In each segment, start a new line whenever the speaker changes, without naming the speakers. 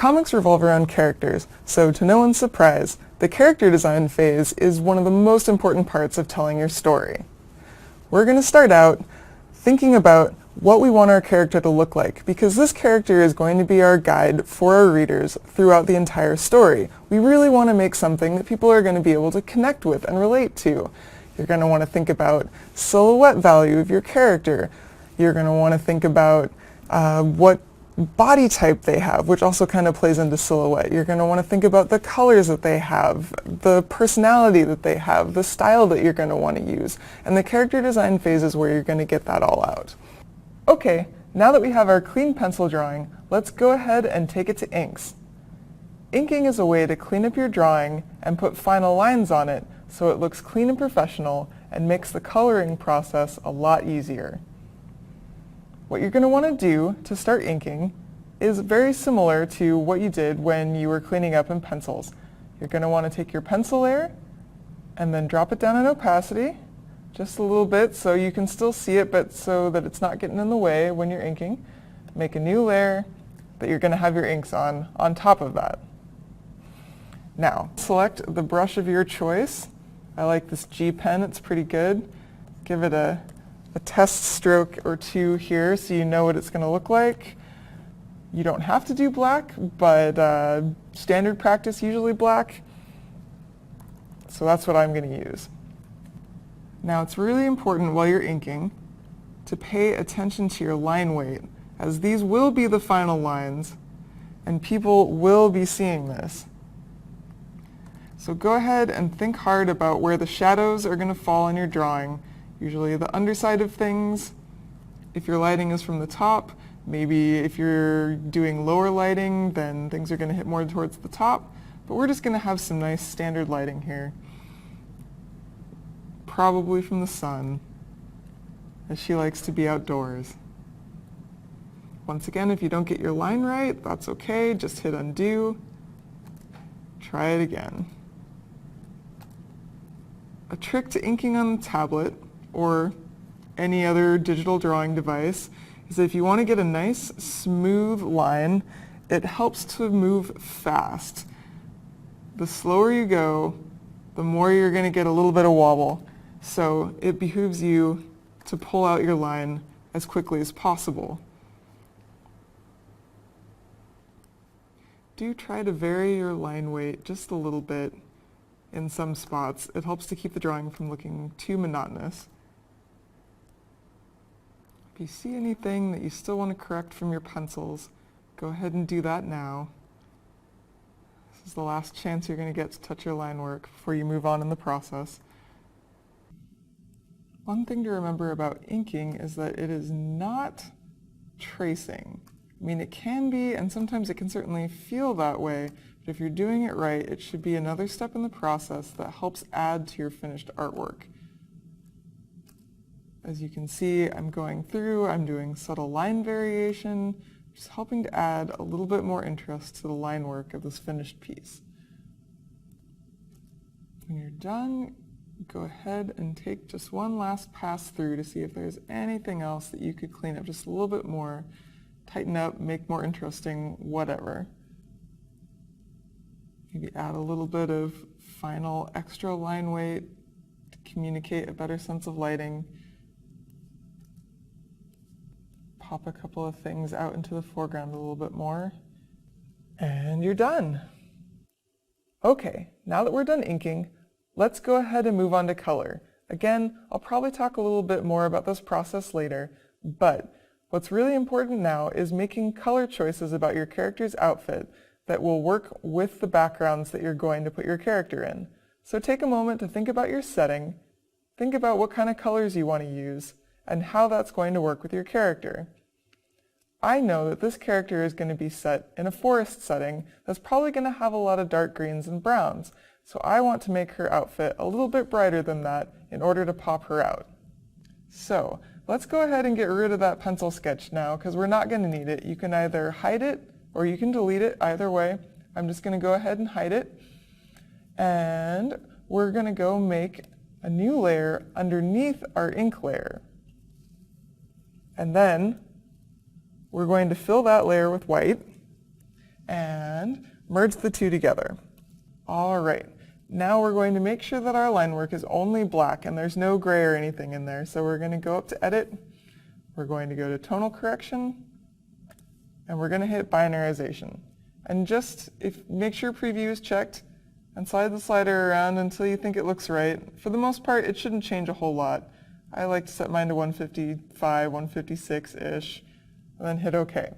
Comics revolve around characters, so to no one's surprise, the character design phase is one of the most important parts of telling your story. We're going to start out thinking about what we want our character to look like, because this character is going to be our guide for our readers throughout the entire story. We really want to make something that people are going to be able to connect with and relate to. You're going to want to think about silhouette value of your character. You're going to want to think about what body type they have, which also kind of plays into silhouette. You're going to want to think about the colors that they have, the personality that they have, the style that you're going to want to use. And the character design phase is where you're going to get that all out. Okay, now that we have our clean pencil drawing, let's go ahead and take it to inks. Inking is a way to clean up your drawing and put final lines on it so it looks clean and professional and makes the coloring process a lot easier. What you're going to want to do to start inking is very similar to what you did when you were cleaning up in pencils. You're going to want to take your pencil layer and then drop it down in opacity just a little bit so you can still see it, but so that it's not getting in the way when you're inking. Make a new layer that you're going to have your inks on top of that. Now, select the brush of your choice. I like this G pen, it's pretty good. Give it a test stroke or two here so you know what it's going to look like. You don't have to do black, but standard practice usually black. So that's what I'm going to use. Now it's really important while you're inking to pay attention to your line weight, as these will be the final lines and people will be seeing this. So go ahead and think hard about where the shadows are going to fall in your drawing. Usually the underside of things, if your lighting is from the top. Maybe if you're doing lower lighting, then things are going to hit more towards the top. But we're just going to have some nice standard lighting here. Probably from the sun, as she likes to be outdoors. Once again, if you don't get your line right, that's okay. Just hit undo. Try it again. A trick to inking on the tablet or any other digital drawing device is that if you want to get a nice smooth line, it helps to move fast. The slower you go, the more you're going to get a little bit of wobble. So it behooves you to pull out your line as quickly as possible. Do try to vary your line weight just a little bit in some spots. It helps to keep the drawing from looking too monotonous. If you see anything that you still want to correct from your pencils, go ahead and do that now. This is the last chance you're going to get to touch your line work before you move on in the process. One thing to remember about inking is that it is not tracing. I mean, it can be, and sometimes it can certainly feel that way, but if you're doing it right, it should be another step in the process that helps add to your finished artwork. As you can see, I'm going through, I'm doing subtle line variation, just helping to add a little bit more interest to the line work of this finished piece. When you're done, go ahead and take just one last pass through to see if there's anything else that you could clean up just a little bit more, tighten up, make more interesting, whatever. Maybe add a little bit of final extra line weight to communicate a better sense of lighting. Pop a couple of things out into the foreground a little bit more. And you're done. Okay, now that we're done inking, let's go ahead and move on to color. Again, I'll probably talk a little bit more about this process later, but what's really important now is making color choices about your character's outfit that will work with the backgrounds that you're going to put your character in. So take a moment to think about your setting, think about what kind of colors you want to use, and how that's going to work with your character. I know that this character is going to be set in a forest setting that's probably going to have a lot of dark greens and browns, so I want to make her outfit a little bit brighter than that in order to pop her out. So let's go ahead and get rid of that pencil sketch now, because we're not going to need it. You can either hide it or you can delete it, either way. I'm just going to go ahead and hide it. And we're going to go make a new layer underneath our ink layer. And then we're going to fill that layer with white. And and merge the two together. All right, now we're going to make sure that our line work is only black and there's no gray or anything in there. So we're going to go up to Edit, we're going to go to Tonal Correction, and we're going to hit Binarization. And just make sure Preview is checked and slide the slider around until you think it looks right. For the most part, it shouldn't change a whole lot. I like to set mine to 155, 156-ish, and then hit OK.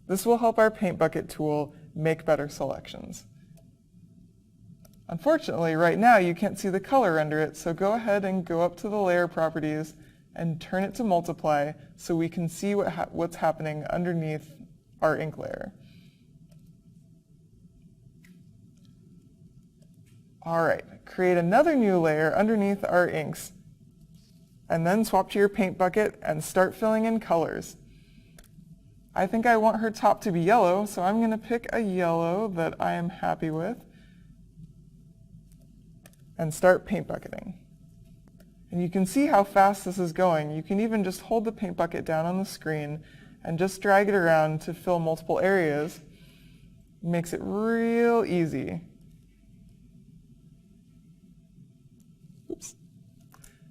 This will help our Paint Bucket tool make better selections. Unfortunately, right now you can't see the color under it, so go ahead and go up to the layer properties and turn it to multiply so we can see what's happening underneath our ink layer. All right, create another new layer underneath our inks, and then swap to your Paint Bucket and start filling in colors. I think I want her top to be yellow, so I'm going to pick a yellow that I am happy with and start paint bucketing. And you can see how fast this is going. You can even just hold the paint bucket down on the screen and just drag it around to fill multiple areas. It makes it real easy. Oops.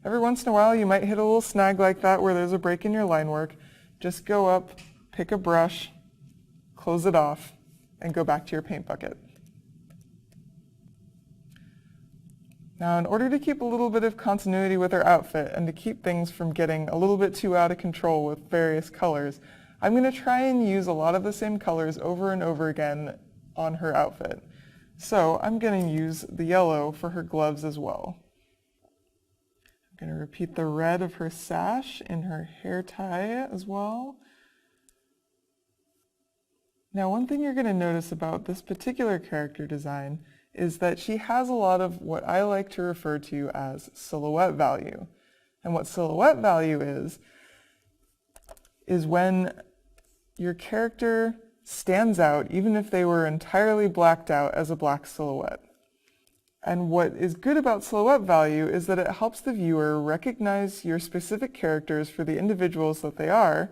Every once in a while you might hit a little snag like that where there's a break in your line work. Just go up, pick a brush, close it off, and go back to your paint bucket. Now, in order to keep a little bit of continuity with her outfit and to keep things from getting a little bit too out of control with various colors, I'm going to try and use a lot of the same colors over and over again on her outfit. So I'm going to use the yellow for her gloves as well. I'm going to repeat the red of her sash in her hair tie as well. Now, one thing you're going to notice about this particular character design is that she has a lot of what I like to refer to as silhouette value. And what silhouette value is when your character stands out even if they were entirely blacked out as a black silhouette. And what is good about silhouette value is that it helps the viewer recognize your specific characters for the individuals that they are,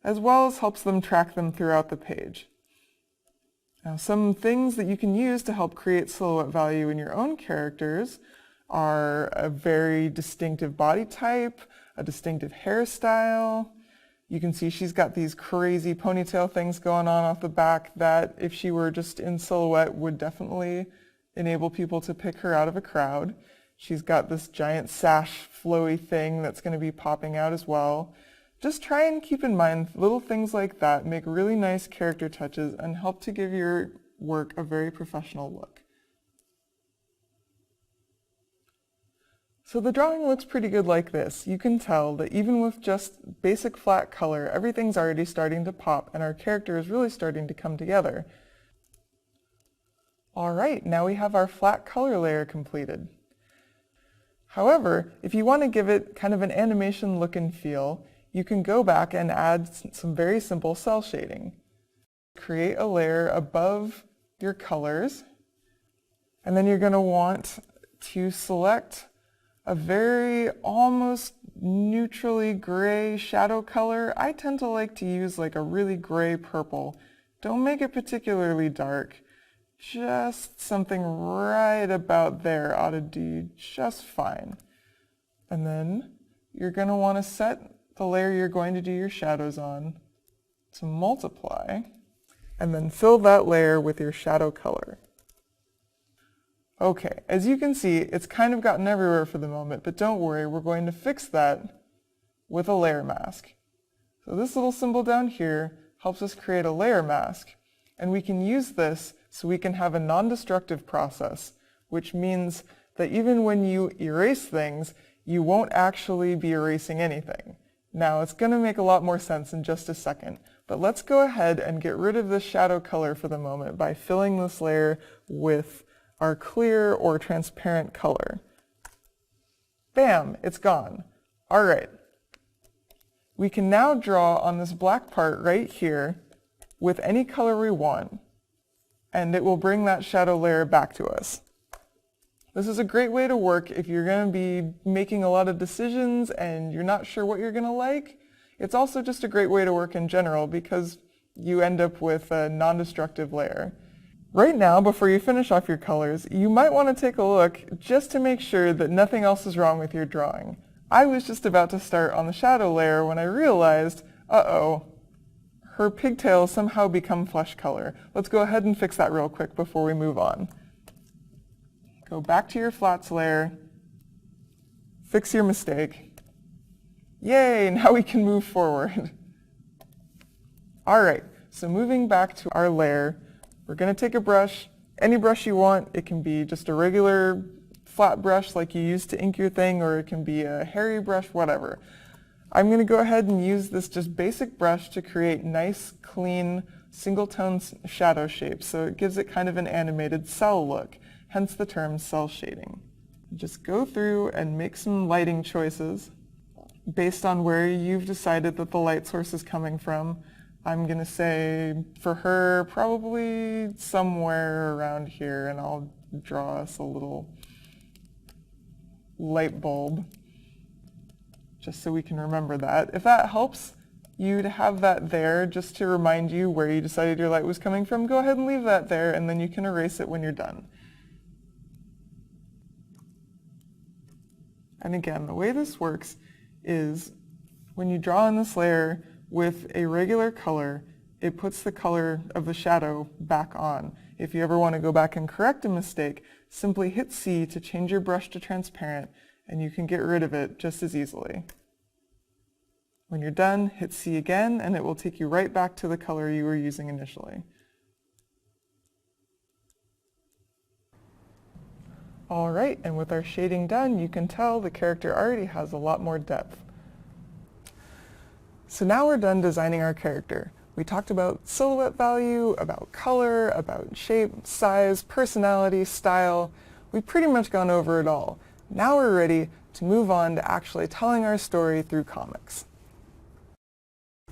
as well as helps them track them throughout the page. Now, some things that you can use to help create silhouette value in your own characters are a very distinctive body type, a distinctive hairstyle. You can see she's got these crazy ponytail things going on off the back that, if she were just in silhouette, would definitely enable people to pick her out of a crowd. She's got this giant sash flowy thing that's going to be popping out as well. Just try and keep in mind little things like that make really nice character touches and help to give your work a very professional look. So the drawing looks pretty good like this. You can tell that even with just basic flat color, everything's already starting to pop and our character is really starting to come together. All right, now we have our flat color layer completed. However, if you want to give it kind of an animation look and feel, you can go back and add some very simple cell shading. Create a layer above your colors, and then you're going to want to select a very almost neutrally gray shadow color. I tend to like to use like a really gray purple. Don't make it particularly dark. Just something right about there ought to do just fine. And then you're going to want to set the layer you're going to do your shadows on to multiply, and then fill that layer with your shadow color. Okay, as you can see, it's kind of gotten everywhere for the moment, but don't worry, we're going to fix that with a layer mask. So this little symbol down here helps us create a layer mask, and we can use this so we can have a non-destructive process, which means that even when you erase things, you won't actually be erasing anything. Now, it's going to make a lot more sense in just a second, but let's go ahead and get rid of this shadow color for the moment by filling this layer with our clear or transparent color. Bam, it's gone. All right. We can now draw on this black part right here with any color we want, and it will bring that shadow layer back to us. This is a great way to work if you're going to be making a lot of decisions and you're not sure what you're going to like. It's also just a great way to work in general because you end up with a non-destructive layer. Right now, before you finish off your colors, you might want to take a look just to make sure that nothing else is wrong with your drawing. I was just about to start on the shadow layer when I realized, uh-oh, her pigtails somehow become flesh color. Let's go ahead and fix that real quick before we move on. Go back to your flats layer, fix your mistake. Yay, now we can move forward. All right, so moving back to our layer, we're going to take a brush, any brush you want. It can be just a regular flat brush like you use to ink your thing, or it can be a hairy brush, whatever. I'm going to go ahead and use this just basic brush to create nice, clean, single-tone shadow shapes, so it gives it kind of an animated cell look, hence the term cell shading. Just go through and make some lighting choices based on where you've decided that the light source is coming from. I'm going to say, for her, probably somewhere around here, and I'll draw us a little light bulb, just so we can remember that. If that helps you to have that there, just to remind you where you decided your light was coming from, go ahead and leave that there, and then you can erase it when you're done. And again, the way this works is when you draw in this layer with a regular color, it puts the color of the shadow back on. If you ever want to go back and correct a mistake, simply hit C to change your brush to transparent, and you can get rid of it just as easily. When you're done, hit C again, and it will take you right back to the color you were using initially. All right, and with our shading done, you can tell the character already has a lot more depth. So now we're done designing our character. We talked about silhouette value, about color, about shape, size, personality, style. We've pretty much gone over it all. Now we're ready to move on to actually telling our story through comics.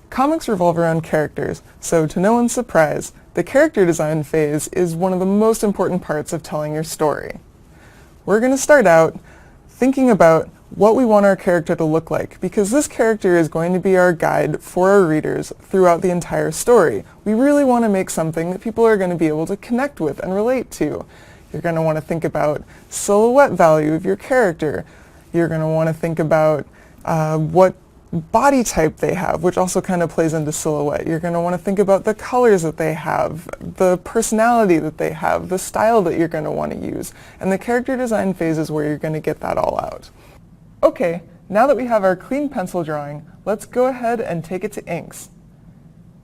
Comics revolve around characters, so to no one's surprise, the character design phase is one of the most important parts of telling your story. We're going to start out thinking about what we want our character to look like, because this character is going to be our guide for our readers throughout the entire story. We really want to make something that people are going to be able to connect with and relate to. You're going to want to think about silhouette value of your character. You're going to want to think about what body type they have, which also kind of plays into silhouette. You're going to want to think about the colors that they have, the personality that they have, the style that you're going to want to use. And the character design phase is where you're going to get that all out. Okay, now that we have our clean pencil drawing, let's go ahead and take it to inks.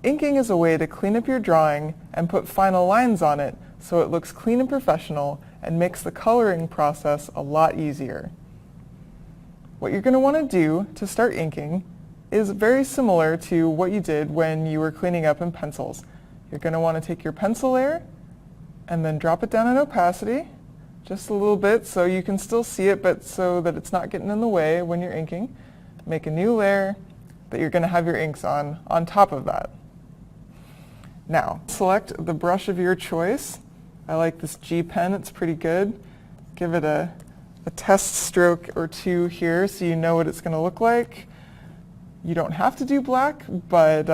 Inking is a way to clean up your drawing and put final lines on it so it looks clean and professional and makes the coloring process a lot easier. What you're going to want to do to start inking is very similar to what you did when you were cleaning up in pencils. You're going to want to take your pencil layer and then drop it down in opacity, just a little bit so you can still see it, but so that it's not getting in the way when you're inking. Make a new layer that you're going to have your inks on top of that. Now, select the brush of your choice. I like this G pen, it's pretty good. Give it a test stroke or two here so you know what it's going to look like. You don't have to do black, but